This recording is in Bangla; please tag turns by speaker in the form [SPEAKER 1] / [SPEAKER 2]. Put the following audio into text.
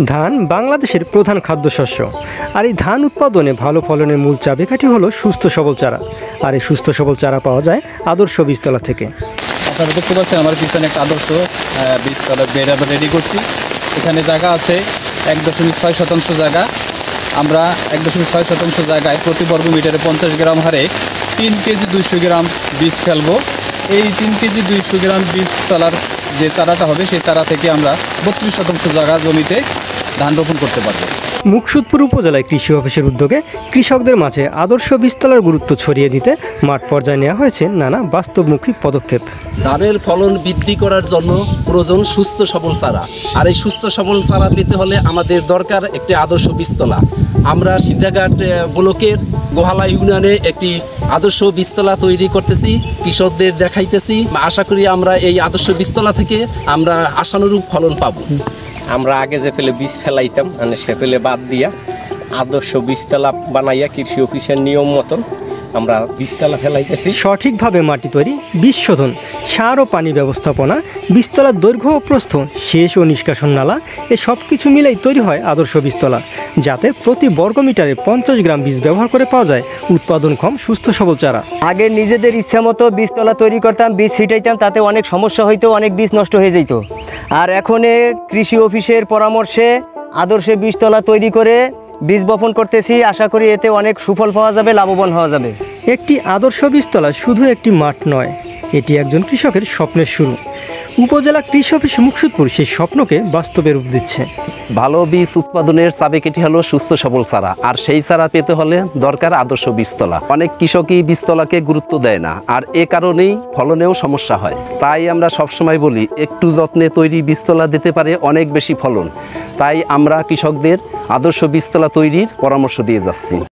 [SPEAKER 1] ধান বাংলাদেশের প্রধান খাদ্যশস্য। আর এই ধান উৎপাদনে ভালো ফলনের মূল চাবিকাঠি হলো সুস্থ সবল চারা। আর এই সুস্থ সবল চারা পাওয়া যায় আদর্শ বীজতলা থেকে।
[SPEAKER 2] আপনারা দেখতে পাচ্ছেন আমার পিছনে একটা আদর্শ বীজতলা বেড আমরা রেডি করছি। এখানে জায়গা আছে 1.6 জায়গা। আমরা 1.6 জায়গায় প্রতি বর্গ মিটারে 50 গ্রাম হারে 3 কেজি 200 গ্রাম বীজ ফেলবো। এই 3 কেজি 200 গ্রাম বীজ তলার যে চারাটা হবে সেই চারা থেকে আমরা 32% জায়গা জমিতে ধান রোপণ করতে পারবো।
[SPEAKER 1] মুকসুদপুর উপজেলায় কৃষি অফিসের উদ্যোগে কৃষকদের মাঝে আদর্শ বীজতলার গুরুত্ব ছড়িয়ে দিতে মাঠ পর্যায়ে নেওয়া হয়েছে নানা বাস্তবমুখী পদক্ষেপ।
[SPEAKER 3] ধানের ফলন বৃদ্ধি করার জন্য প্রয়োজন সুস্থ সবল চারা। আর এই সুস্থ সবল চারা পেতে হলে আমাদের দরকার একটি আদর্শ বীজতলা। আমরা সিদ্ধাঘাট ব্লকের গোহালা ইউনিয়নে একটি আদর্শ বীজতলা তৈরি করতেছি, কৃষকদের দেখাইতেছি। আশা করি আমরা এই আদর্শ বীজতলা থেকে আমরা আশানুরূপ ফলন পাবো।
[SPEAKER 4] আমরা আগে যে পেলে বীজ ফেলাইতাম মানে সে পেলে বাদ দিয়া আদর্শ বীজতলা বানাইয়া কৃষি অফিসের নিয়ম মতন আমরা বীজতলা ফেলাইতেছি।
[SPEAKER 1] সঠিকভাবে মাটি তৈরি, বীজ শোধন, সার ও পানি ব্যবস্থাপনা, বীজতলার দৈর্ঘ্য ও প্রস্থ, সেচ ও নিষ্কাশন নালা, এ সব কিছু মিলেই তৈরি হয় আদর্শ বীজতলা, যাতে প্রতি বর্গমিটারে 50 গ্রাম বীজ ব্যবহার করে পাওয়া যায় উৎপাদনক্ষম সুস্থ সবল চারা।
[SPEAKER 5] আগে নিজেদের ইচ্ছা মতো বীজতলা তৈরি করতাম, বীজ ছিটাইতাম, তাতে অনেক সমস্যা হইতো, অনেক বীজ নষ্ট হয়ে যেত। আর এখন কৃষি অফিসের পরামর্শে আদর্শ বীজতলা তৈরি করে বীজ বপন করতেছি। আশা করি এতে অনেক সুফল পাওয়া যাবে, লাভবান হওয়া যাবে।
[SPEAKER 1] একটি আদর্শ বীজতলা শুধু একটি মাঠ নয়, এটি একজন কৃষকের স্বপ্নের শুরু। উপজেলা কৃষি অফিস মুকসুদপুর সেই স্বপ্নকে বাস্তবে রূপ দিচ্ছে।
[SPEAKER 6] ভালো বীজ উৎপাদনের চাবিকাঠি হলো সুস্থ সবল চারা, আর সেই চারা পেতে হলে দরকার আদর্শ বীজতলা। অনেক কৃষকই বীজতলাকে গুরুত্ব দেয় না, আর এ কারণেই ফলনেও সমস্যা হয়। তাই আমরা সবসময় বলি একটু যত্নে তৈরি বীজতলা দিতে পারে অনেক বেশি ফলন। তাই আমরা কৃষকদের আদর্শ বীজতলা তৈরির পরামর্শ দিয়ে যাচ্ছি।